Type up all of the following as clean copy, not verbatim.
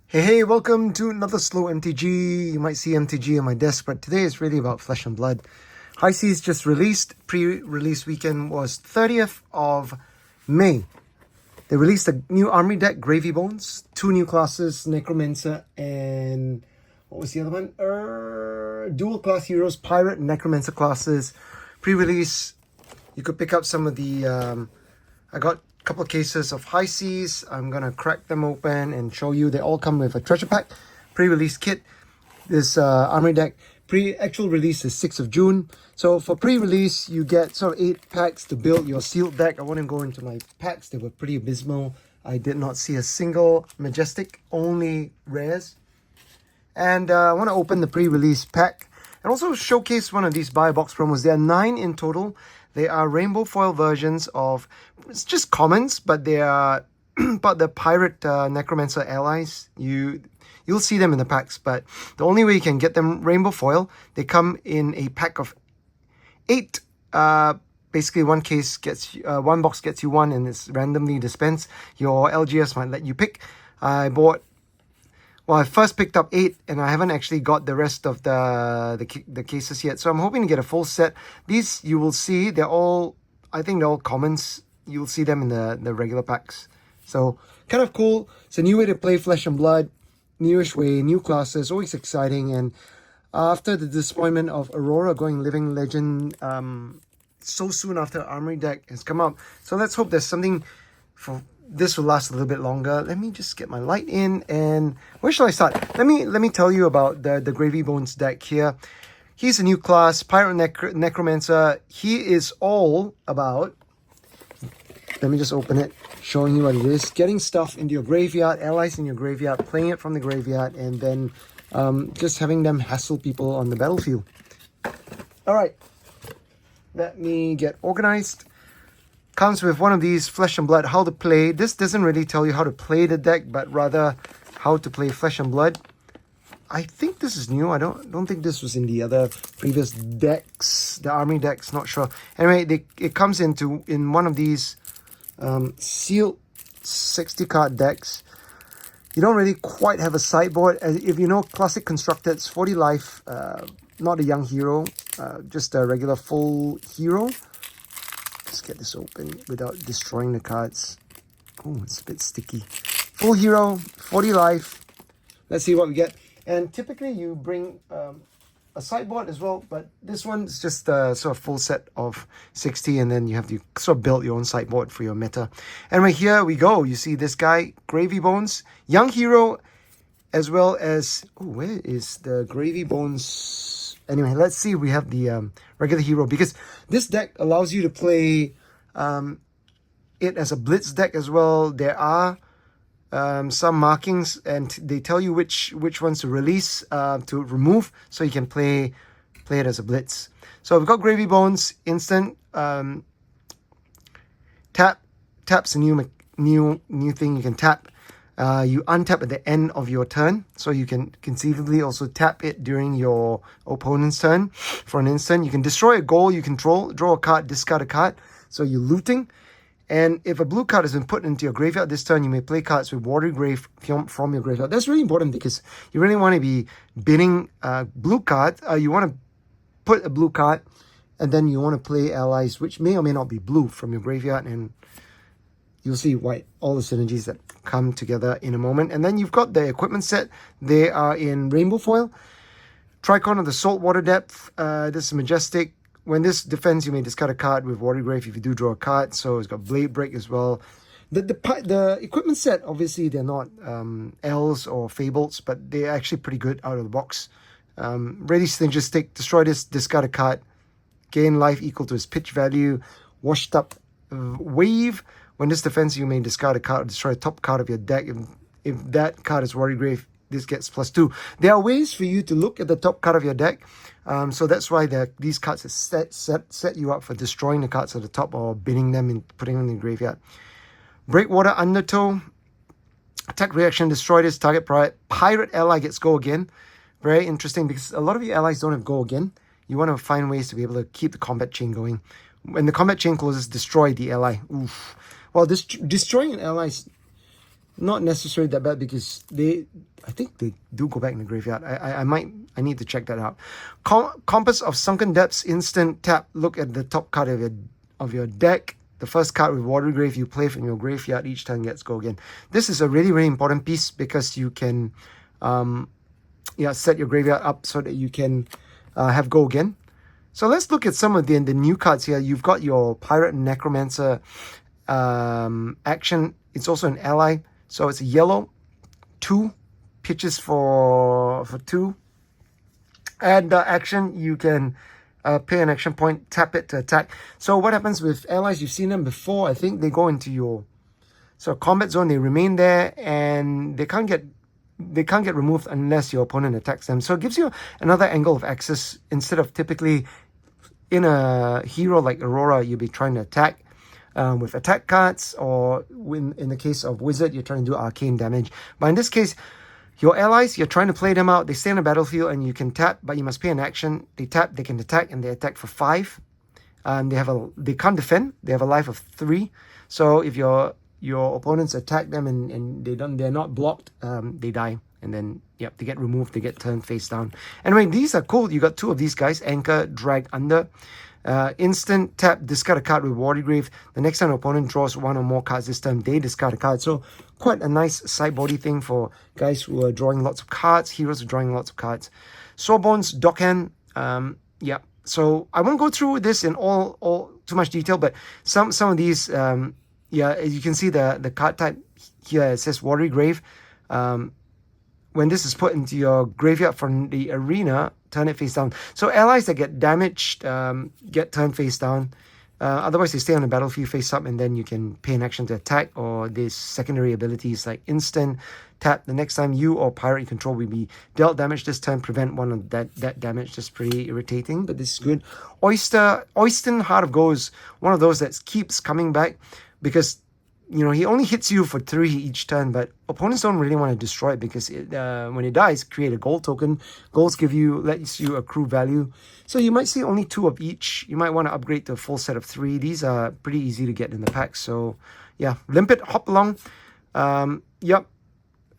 Hey, welcome to another slow MTG. You might see MTG on my desk, but today is really about Flesh and Blood. High Seas just released. Pre-release weekend was 30th of May. They released a new armory deck, Gravy Bones, 2 new classes, Necromancer, and what was the other one? Dual class heroes, Pirate and Necromancer classes. Pre-release, you could pick up some of the... I got couple of cases of High Seas. I'm gonna crack them open and show you. They all come with a treasure pack, pre-release kit. This armory deck, actual release is 6th of June. So for pre-release, you get sort of 8 packs to build your sealed deck. I want to go into my packs. They were pretty abysmal. I did not see a single Majestic, only rares. And I want to open the pre-release pack and also showcase one of these buy box promos. There are 9 in total. They are rainbow foil versions of, it's just commons, but they are but the pirate necromancer allies. You'll see them in the packs, but the only way you can get them rainbow foil, they come in a pack of 8. Basically, one case gets one box gets you 1, and it's randomly dispensed. Your LGS might let you pick. I first picked up 8, and I haven't actually got the rest of the cases yet. So I'm hoping to get a full set. These you will see, I think they're all commons. You'll see them in the regular packs. So kind of cool. It's a new way to play Flesh and Blood. Newish way, new classes, always exciting. And after the disappointment of Aurora going Living Legend so soon after Armory deck has come up. So let's hope there's something for... This will last a little bit longer. Let me just get my light in, and where shall I start? Let me tell you about the Gravy Bones deck here. He's a new class, Pirate Necromancer. He is all about, let me just open it, showing you what it is. Getting stuff into your graveyard, allies in your graveyard, playing it from the graveyard, and then just having them hassle people on the battlefield. Alright, let me get organized. Comes with one of these Flesh and Blood, how to play. This doesn't really tell you how to play the deck, but rather how to play Flesh and Blood. I think this is new. I don't think this was in the other previous decks, the army decks, not sure. Anyway, it comes in one of these sealed 60 card decks. You don't really quite have a sideboard. If you know Classic Constructed, it's 40 life, not a young hero, just a regular full hero. Let's get this open without destroying the cards. Oh, it's a bit sticky. Full hero, 40 life. Let's see what we get. And typically you bring a sideboard as well, but this one's just a sort of full set of 60, and then you have to sort of build your own sideboard for your meta. Anyway, here we go. You see this guy, Gravy Bones, young hero, as well as... Oh, where is the Gravy Bones... Anyway, let's see if we have the regular hero, because this deck allows you to play it as a Blitz deck as well. There are some markings, and they tell you which ones to release, to remove, so you can play it as a Blitz. So we've got Gravy Bones, instant, tap's a new thing you can tap. You untap at the end of your turn, so you can conceivably also tap it during your opponent's turn for an instant. You can destroy a goal you control, draw a card, discard a card, so you're looting. And if a blue card has been put into your graveyard this turn, you may play cards with Watery Grave from your graveyard. That's really important, because you really want to be bidding blue cards. You want to put a blue card, and then you want to play allies, which may or may not be blue, from your graveyard, and you'll see why, all the synergies that come together in a moment. And then you've got the equipment set. They are in rainbow foil. Tricon of the Saltwater Depth. This is Majestic. When this defends, you may discard a card with Watery Grave if you do draw a card. So it's got Blade Break as well. The equipment set, obviously, they're not L's or Fables, but they're actually pretty good out of the box. Ready Synergistic. Destroy this, discard a card. Gain life equal to its pitch value. Washed Up Wave. When this defends, you may discard a card or destroy a top card of your deck. If that card is Watery Grave, this gets +2. There are ways for you to look at the top card of your deck. So that's why these cards set you up for destroying the cards at the top or binning them and putting them in the graveyard. Breakwater Undertow. Attack reaction, destroy this target pirate ally gets go again. Very interesting, because a lot of your allies don't have go again. You want to find ways to be able to keep the combat chain going. When the combat chain closes, destroy the ally. Oof. Well, destroying an ally is not necessarily that bad because I think they do go back in the graveyard. I need to check that out. Compass of Sunken Depths, instant tap. Look at the top card of your deck. The first card with Watery Grave you play from your graveyard each turn gets go again. This is a really, really important piece because you can set your graveyard up so that you can have go again. So let's look at some of the new cards here. You've got your Pirate and Necromancer action. It's also an ally. So it's a yellow, 2 pitches for 2. And action, you can pay an action point, tap it to attack. So what happens with allies? You've seen them before. I think they go into your combat zone. They remain there, and they can't get removed unless your opponent attacks them. So it gives you another angle of access. Instead of typically in a hero like Aurora, you'll be trying to attack with attack cards, or in the case of Wizard, you're trying to do arcane damage. But in this case, your allies, you're trying to play them out. They stay on the battlefield and you can tap, but you must pay an action. They tap, they can attack, and they attack for 5. They can't defend. They have a life of 3. So if your opponents attack them and they're not blocked, they die. And then they get removed, they get turned face down. Anyway, these are cool. You got 2 of these guys, Anchor, Drag Under. Instant tap, discard a card with Watery Grave. The next time an opponent draws 1 or more cards this time, they discard a card. So quite a nice sidebody thing for guys who are drawing lots of cards, heroes are drawing lots of cards. Sawbones, Dockhand, so I won't go through this in all too much detail, but some of these, as you can see the card type here, it says Watery Grave. When this is put into your graveyard from the arena, turn it face down. So allies that get damaged get turned face down. Otherwise, they stay on the battlefield face up, and then you can pay an action to attack, or these secondary abilities like instant tap. The next time you or pirate you control will be dealt damage this turn, prevent one of that damage. That's pretty irritating, but this is good. Oyston, Heart of Gold is one of those that keeps coming back because he only hits you for 3 each turn, but opponents don't really want to destroy it because when it dies, create a gold token. Golds lets you accrue value. So you might see only 2 of each. You might want to upgrade to a full set of 3. These are pretty easy to get in the pack. So yeah, Limpet, Hop Along.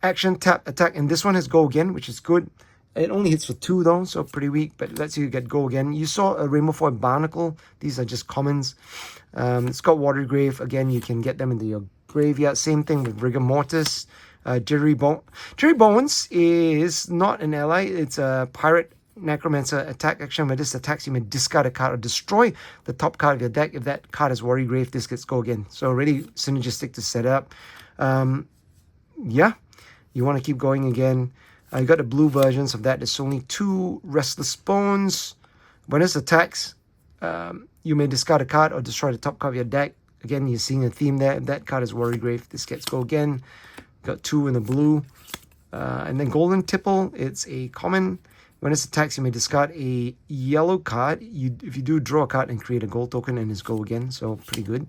Action, tap, attack. And this one has go again, which is good. It only hits for 2 though, so pretty weak, but lets you get go again. You saw a Rainbow Foil Barnacle. These are just commons. It's got Watery Grave. Again, you can get them into your graveyard. Same thing with Rigor Mortis. Jittery Bones is not an ally. It's a Pirate Necromancer attack action. When this attacks, you may discard a card or destroy the top card of your deck. If that card is Watery Grave, this gets go again. So really synergistic to set up. You want to keep going again. You got the blue versions of that. There's only 2 Restless Bones. When this attacks, you may discard a card or destroy the top card of your deck. Again, you're seeing a theme there. If that card is Watery Grave, this gets go again. Got 2 in the blue. And then Golden Tipple, it's a common. When this attacks, you may discard a yellow card. If you do, draw a card and create a gold token, and it's go again. So pretty good.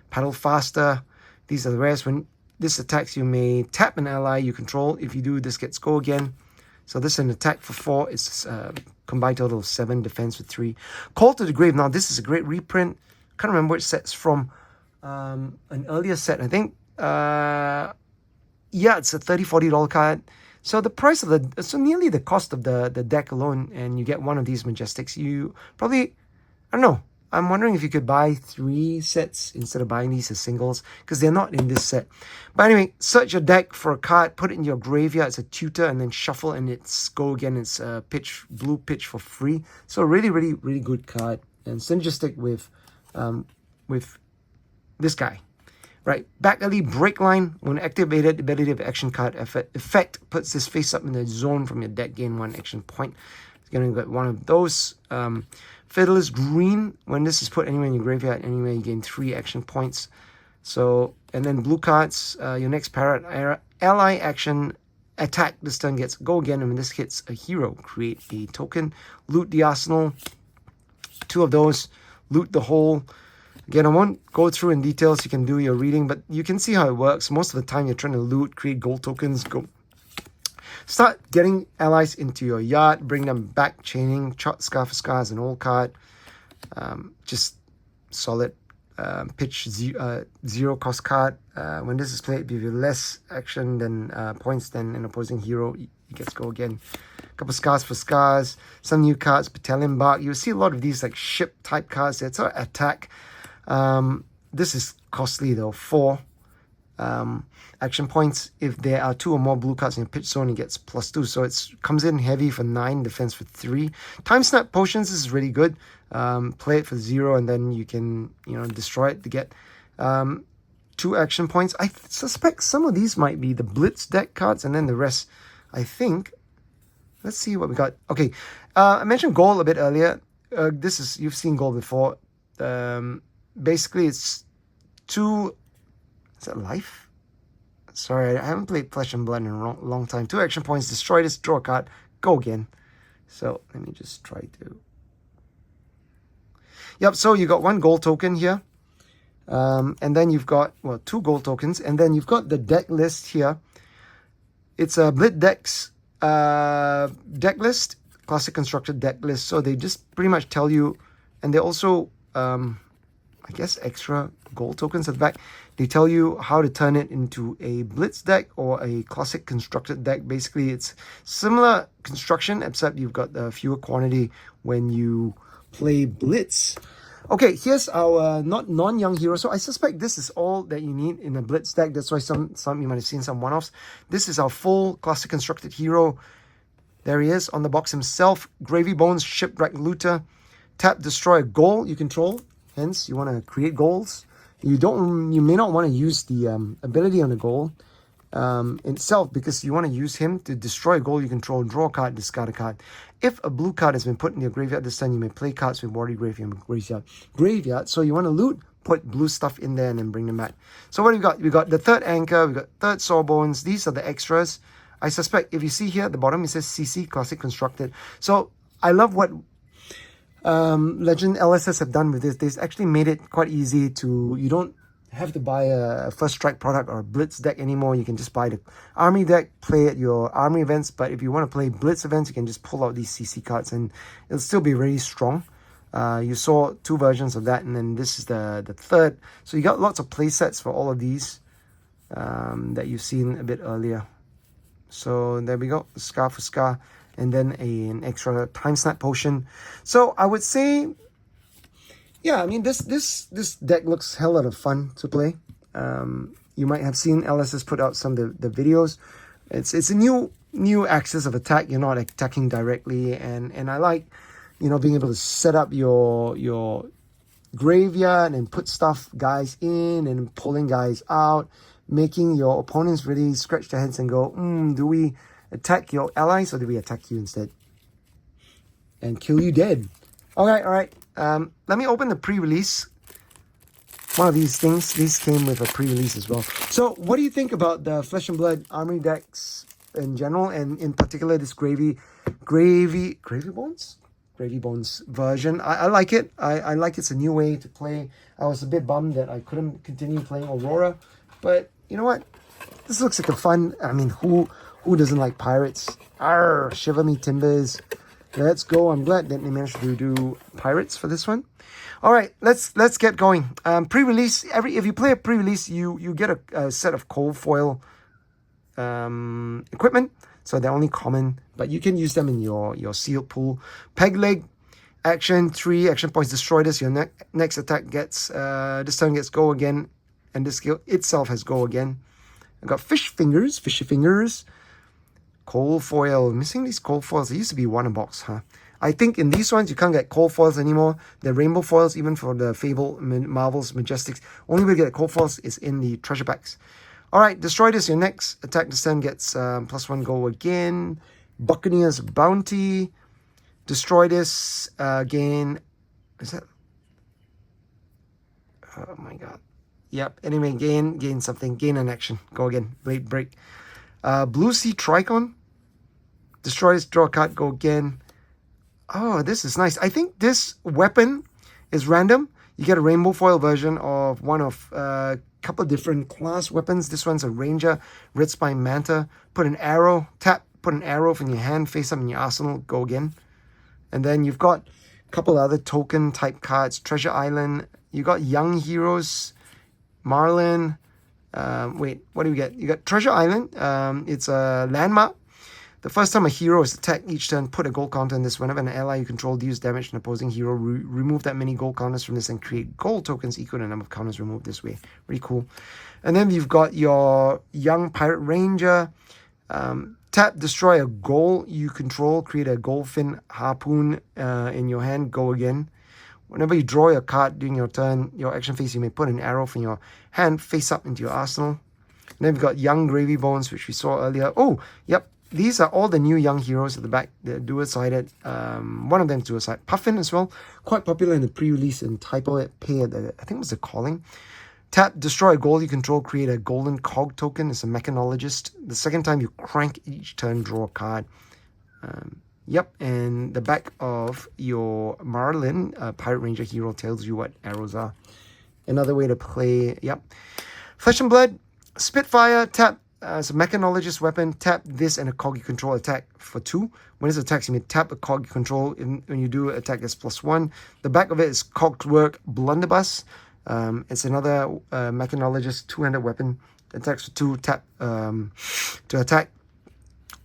Paddle Faster. These are the rares. When this attacks, you may tap an ally you control. If you do, this gets go again. So this is an attack for 4. It's a combined total of 7, defense with 3. Call to the Grave. Now, this is a great reprint. Can't remember which set's from. An earlier set, I think. It's a $30-$40 card. So the price of so nearly the cost of the deck alone, and you get one of these Majestics. You probably, I don't know. I'm wondering if you could buy 3 sets instead of buying these as singles, because they're not in this set. But anyway, search your deck for a card, put it in your graveyard. It's a tutor, and then shuffle, and it's go again. It's a blue pitch for free. So really, really, really good card, and synergistic with this guy. Right, Back Alley Break Line. When activated, ability of action card effect puts this face up in the zone from your deck, gain 1 action point. It's going to get one of those. Fiddler's Green. When this is put anywhere in your graveyard, anywhere, you gain 3 action points. So, and then blue cards. Your next Parrot ally action attack this turn gets go again, and when this hits a hero, create a token. Loot the arsenal. 2 of those. Loot the whole. Again, I won't go through in details. You can do your reading, but you can see how it works. Most of the time, you're trying to loot, create gold tokens, start getting allies into your yard, bring them back, chaining. Scar for Scar is an old card. Just solid. pitch zero cost card. When this is played, if you have less action than points than an opposing hero, he gets go again. A couple scars for scars, some new cards, battalion bark. You'll see a lot of these like ship type cards that sort of attack. This is costly though, 4 action points. If there are 2 or more blue cards in your pitch zone, it gets +2. So it comes in heavy for 9, defense for 3. Time snap potions is really good. Play it for 0 and then you can, destroy it to get 2 action points. I suspect some of these might be the Blitz deck cards and then the rest, I think. Let's see what we got. Okay, I mentioned gold a bit earlier. You've seen gold before. Basically, it's 2... Is that life? Sorry, I haven't played Flesh and Blood in a long time. 2 action points, destroy this, draw a card, go again. So let me just try to... Yep, so you got 1 gold token here. And then you've got, 2 gold tokens. And then you've got the deck list here. It's a Blitz deck list, classic constructed deck list. So they just pretty much tell you, and they also, I guess, extra gold tokens at the back. They tell you how to turn it into a Blitz deck or a classic constructed deck. Basically, it's similar construction, except you've got the fewer quantity when you play Blitz. Okay, here's our non-young hero. So I suspect this is all that you need in a Blitz deck. That's why some you might have seen some one-offs. This is our full classic constructed hero. There he is on the box himself. Gravy Bones, Shipwreck Looter. Tap, destroy a goal you control. Hence, you want to create goals. You may not want to use the ability on the goal itself, because you want to use him to destroy a goal you control, draw a card, discard a card. If a blue card has been put in your graveyard this turn, you may play cards with Warrior Graveyard. So you want to loot, put blue stuff in there, and then bring them back. So what do we got? We got the 3rd Anchor, we got 3rd Sawbones. These are the extras. I suspect if you see here at the bottom, it says CC, Classic Constructed. So I love what Legend LSS have done with this. They've actually made it quite easy to, you don't have to buy a First Strike product or a Blitz deck anymore. You can just buy the Army deck, play at your Army events. But if you want to play Blitz events, you can just pull out these CC cards and it'll still be very strong. You saw 2 versions of that, and then this is the 3rd. So you got lots of play sets for all of these that you've seen a bit earlier. So there we go, Scar for Scar. And then an extra Time Snap Potion. So I would say, yeah, I mean, this deck looks hell out of fun to play. You might have seen LSS put out some of the videos. It's a new axis of attack. You're not attacking directly, and I like, being able to set up your graveyard and put guys in and pulling guys out, making your opponents really scratch their heads and go, do we attack your allies or do we attack you instead and kill you dead? All right. Let me open the pre-release. One of these things. These came with a pre-release as well. So what do you think about the Flesh and Blood Armory decks in general, and in particular this Gravy Bones version? I like it. I like it's a new way to play. I was a bit bummed that I couldn't continue playing Aurora, but you know what? This looks like a fun. I mean, who doesn't like pirates? Arr, shiver me timbers. Let's go. I'm glad that they managed to do pirates for this one. All right, let's get going. Pre-release. If you play a pre-release, you get a set of cold foil equipment. So they're only common, but you can use them in your sealed pool. Peg leg action, 3 action points. Destroy this. Your next attack gets this turn gets go again, and this skill itself has go again. I got fishy fingers. Cold foil. Missing these cold foils. There used to be 1 a box, huh? I think in these ones you can't get cold foils anymore. The rainbow foils, even for the Fable, Marvels, Majestics, only way to get cold foils is in the treasure packs. All right, destroy this. Your next attack this turn gets +1 go again. Buccaneer's Bounty. Destroy this. Gain. Is that? Oh my god. Yep. Anyway, gain something. Gain an action. Go again. Blade break. Blue Sea Tricon. Destroy this. Draw a card. Go again. Oh, this is nice. I think this weapon is random. You get a rainbow foil version of one of a couple of different class weapons. This one's a Ranger, Red Spine Manta. Put an arrow, tap, put an arrow from your hand, face up in your arsenal, go again. And then you've got a couple other token type cards. Treasure Island, You got Young Heroes, Marlin. Wait, what do we get? You got Treasure Island. It's a landmark. The first time a hero is attacked each turn, put a gold counter in this. Whenever an ally you control deals damage to an opposing hero, remove that many gold counters from this and create gold tokens equal to the number of counters removed this way. Really cool. And then you've got your Young Pirate Ranger. Tap, destroy a goal you control, create a goldfin harpoon in your hand, go again. Whenever you draw your card during your turn, your action phase, you may put an arrow from your hand face up into your arsenal. And then we've got Young Gravy Bones, which we saw earlier. Oh, yep. These are all the new young heroes at the back. They're dual-sided. One of them is dual-sided. Puffin as well. Quite popular in the pre-release and typo pay at the, I think it was the calling. Tap, destroy a goal you control, create a golden cog token. It's a Mechanologist. The second time you crank each turn, draw a card. Yep, and the back of your Marlin, Pirate Ranger hero, tells you what arrows are. Another way to play, yep. Flesh and Blood, Spitfire, tap. It's a Mechanologist weapon. Tap this and a cog you control attack for 2. When it attacks, you may tap a cog you control. When you do attack, it's +1. The back of it is Cogwork Blunderbuss. It's another Mechanologist 2-handed weapon. Attacks for 2. Tap to attack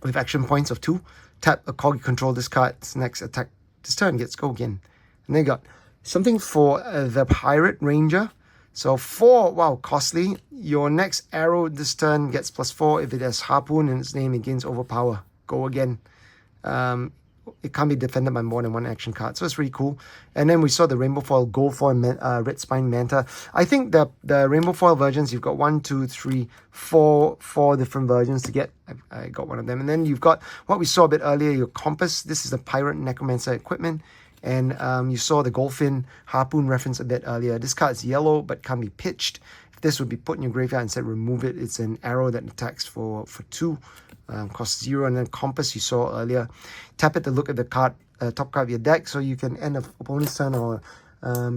with action points of 2. Tap a cog you control. This card's next attack this turn gets go again. And then you got something for the Pirate Ranger. So 4, wow, costly. Your next arrow this turn gets +4. If it has Harpoon in its name, it gains Overpower. Go again. It can't be defended by more than 1 action card. So it's really cool. And then we saw the Rainbow Foil, Gold Foil, Red Spine Manta. I think the Rainbow Foil versions, you've got 1, 2, 3, 4 different versions to get. I got one of them. And then you've got what we saw a bit earlier, your Compass. This is the Pirate Necromancer equipment. And you saw the Goldfin Harpoon reference a bit earlier. This card is yellow but can't be pitched. If this would be put in your graveyard and said remove it, it's an arrow that attacks for 2. Costs 0. And then Compass you saw earlier. Tap it to look at the card, top card of your deck, so you can end an opponent's turn or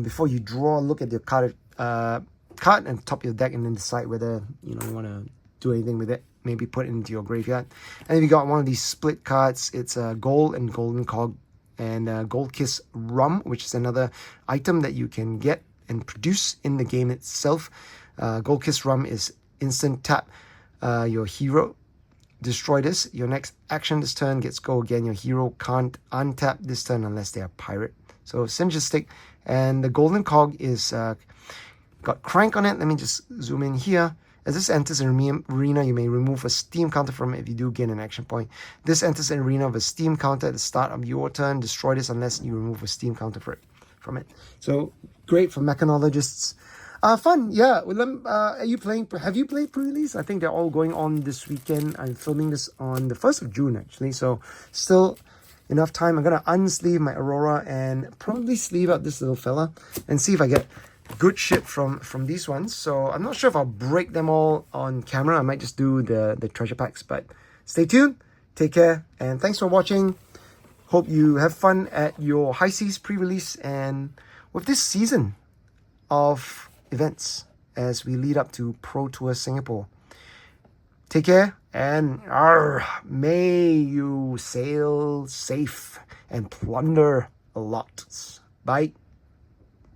before you draw, look at your card and top of your deck and then decide whether you want to do anything with it. Maybe put it into your graveyard. And if you got one of these split cards, it's gold and golden cog. And Gold Kiss Rum, which is another item that you can get and produce in the game itself. Gold Kiss Rum is instant tap your hero. Destroy this. Your next action this turn gets go again. Your hero can't untap this turn unless they are pirate. So synergistic. And the Golden Cog is got crank on it. Let me just zoom in here. As this enters an arena, you may remove a steam counter from it if you do gain an action point. This enters an arena of a steam counter at the start of your turn. Destroy this unless you remove a steam counter from it. So great for Mechanologists. Fun, yeah. Are you playing? Have you played pre-release? I think they're all going on this weekend. I'm filming this on the 1st of June actually, so still enough time. I'm gonna unsleeve my Aurora and probably sleeve out this little fella and see if I get good shit from these ones. So I'm not sure if I'll break them all on camera. I might just do the treasure packs, but stay tuned, take care, and thanks for watching. Hope you have fun at your High Seas pre-release and with this season of events as we lead up to Pro Tour Singapore. Take care and may you sail safe and plunder a lot. Bye.